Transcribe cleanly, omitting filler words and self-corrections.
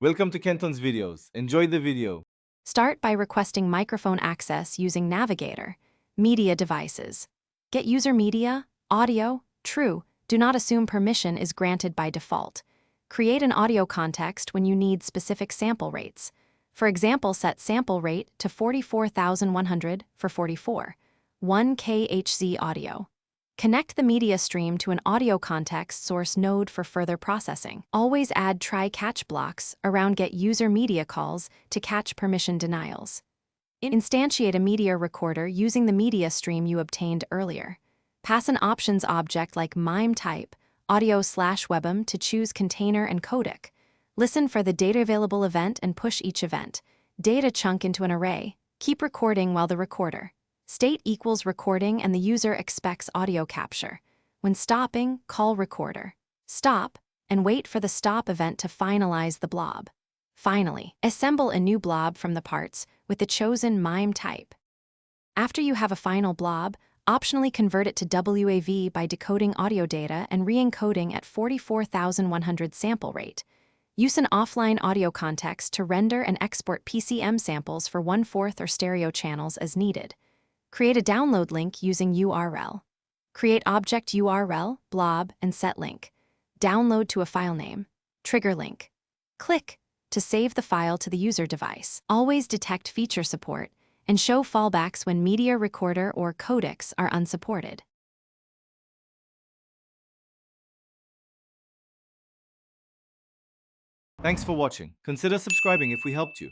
Welcome to Kenton's videos. Enjoy the video. Start by requesting microphone access using Navigator. Media devices. Get user media, audio, true. Do not assume permission is granted by default. Create an audio context when you need specific sample rates. For example, set sample rate to 44,100 for 44. 1 kHz audio. Connect the media stream to an audio context source node for further processing. Always add try-catch blocks around get user media calls to catch permission denials. Instantiate a media recorder using the media stream you obtained earlier. Pass an options object like MIME type, audio/webm to choose container and codec. Listen for the data available event and push each event. Data chunk into an array. Keep recording while the recorder. State equals recording and the user expects audio capture. When stopping, call recorder. Stop, and wait for the stop event to finalize the blob. Finally, assemble a new blob from the parts with the chosen MIME type. After you have a final blob, optionally convert it to WAV by decoding audio data and re-encoding at 44,100 sample rate. Use an offline audio context to render and export PCM samples for 1/4 or stereo channels as needed. Create a download link using URL. Create object URL, blob, and set link. Download to a file name. Trigger link. Click to save the file to the user device. Always detect feature support and show fallbacks when media recorder or codecs are unsupported. Thanks for watching. Consider subscribing if we helped you.